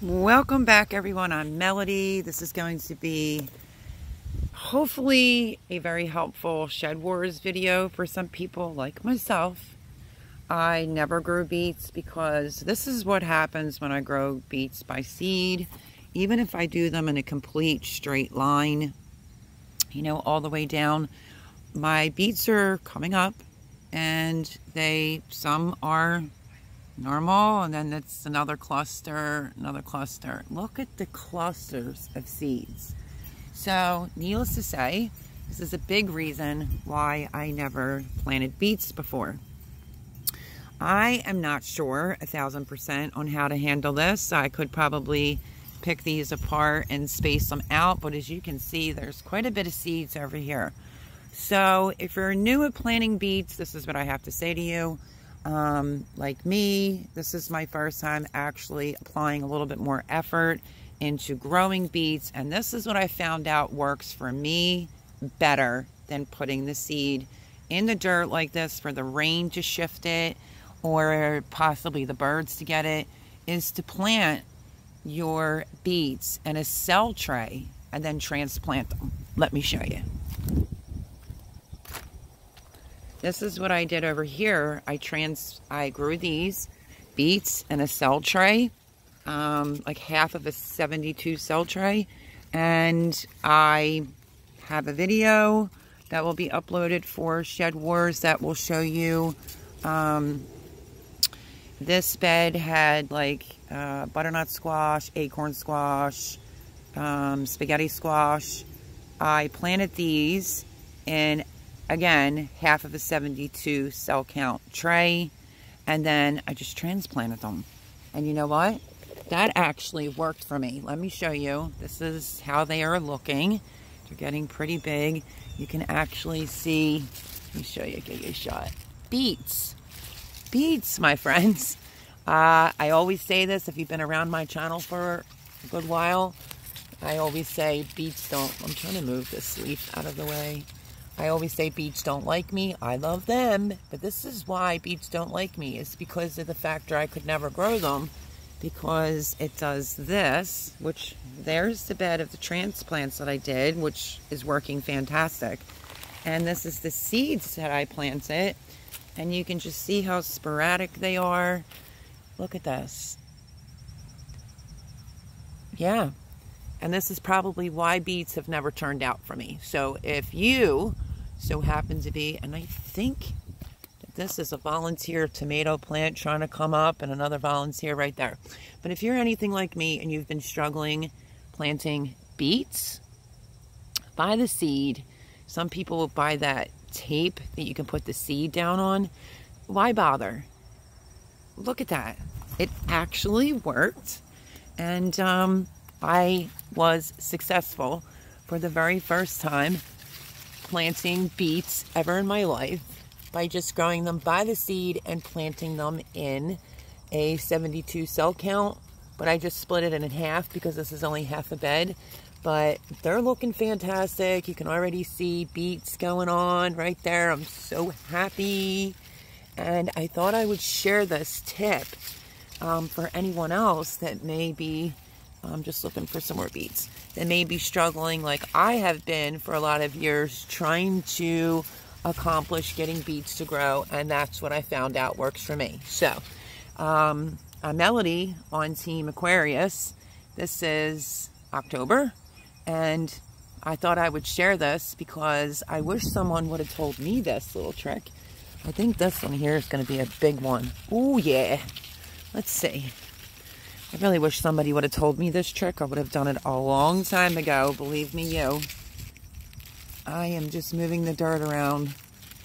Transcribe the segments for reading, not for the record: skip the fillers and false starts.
Welcome back, everyone. I'm Melody. This is going to be hopefully a very helpful Shed Wars video for some people like myself. I never grow beets because this is what happens when I grow beets by seed. Even if I do them in a complete straight line, you know, all the way down, my beets are coming up and some are normal, and then it's another cluster. Look at the clusters of seeds. So needless to say, this is a big reason why I never planted beets before. I am not sure 1000% on how to handle this. I could probably pick these apart and space them out, but as you can see, there's quite a bit of seeds over here. So if you're new at planting beets, this is what I have to say to you. Like me, this is my first time actually applying a little bit more effort into growing beets, and this is what I found out works for me better than putting the seed in the dirt like this for the rain to shift it or possibly the birds to get it, is to plant your beets in a cell tray and then transplant them. Let me show you. This is what I did over here. I grew these beets in a cell tray, like half of a 72 cell tray, and I have a video that will be uploaded for Shed Wars that will show you. This bed had like butternut squash, acorn squash, spaghetti squash. I planted these in, again, half of a 72 cell count tray, and then I just transplanted them. And you know what? That actually worked for me. Let me show you. This is how they are looking. They're getting pretty big. You can actually see, let me show you, give you a shot. Beets. Beets, my friends. I always say this, if you've been around my channel for a good while, I always say beets don't, I'm trying to move this leaf out of the way. I always say beets don't like me. I love them, but this is why beets don't like me. It's because of the factor I could never grow them, because it does this, which there's the bed of the transplants that I did, which is working fantastic. And this is the seeds that I planted, and you can just see how sporadic they are. Look at this. Yeah. And this is probably why beets have never turned out for me. So if you so happen to be, and I think that this is a volunteer tomato plant trying to come up, and another volunteer right there. But if you're anything like me and you've been struggling planting beets, buy the seed. Some people will buy that tape that you can put the seed down on. Why bother? Look at that. It actually worked. And I was successful for the very first time planting beets ever in my life by just growing them by the seed and planting them in a 72 cell count. But I just split it in half because this is only half a bed. But they're looking fantastic. You can already see beets going on right there. I'm so happy. And I thought I would share this tip for anyone else that may be, I'm just looking for some more beets, that may be struggling like I have been for a lot of years trying to accomplish getting beets to grow, and that's what I found out works for me. So, I'm Melody on Team Aquarius. This is October, and I thought I would share this because I wish someone would have told me this little trick. I think this one here is going to be a big one. Oh yeah. Let's see. I really wish somebody would have told me this trick. I would have done it a long time ago. Believe me, you. I am just moving the dirt around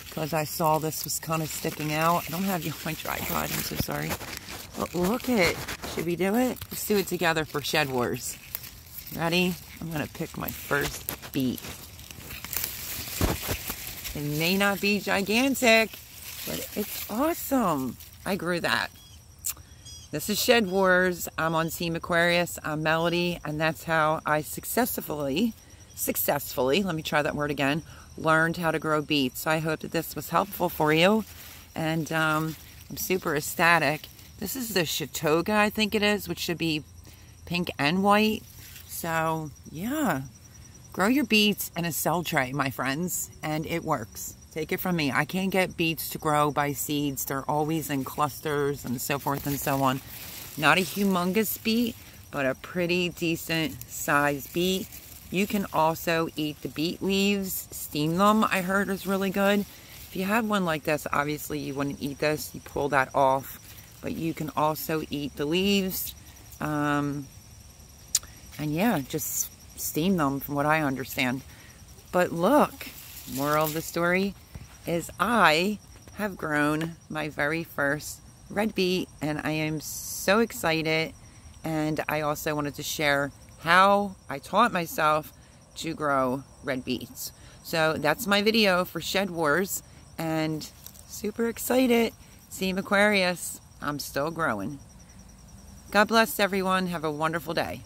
because I saw this was kind of sticking out. I don't have you on my tripod. I'm so sorry. But look at, should we do it? Let's do it together for Shed Wars. Ready? I'm going to pick my first beet. It may not be gigantic, but it's awesome. I grew that. This is Shed Wars. I'm on Team Aquarius. I'm Melody, and that's how I successfully, let me try that word again, learned how to grow beets. So I hope that this was helpful for you, and I'm super ecstatic. This is the Chautauqua, I think it is, which should be pink and white. So yeah, grow your beets in a cell tray, my friends, and it works. Take it from me. I can't get beets to grow by seeds. They're always in clusters and so forth and so on. Not a humongous beet, but a pretty decent sized beet. You can also eat the beet leaves, steam them, I heard is really good. If you had one like this, obviously you wouldn't eat this, you pull that off. But you can also eat the leaves. And yeah, just steam them from what I understand. But look, moral of the story is I have grown my very first red beet and I am so excited. And I also wanted to share how I taught myself to grow red beets. So that's my video for Shed Wars, and super excited. Team Aquarius, I'm still growing. God bless everyone. Have a wonderful day.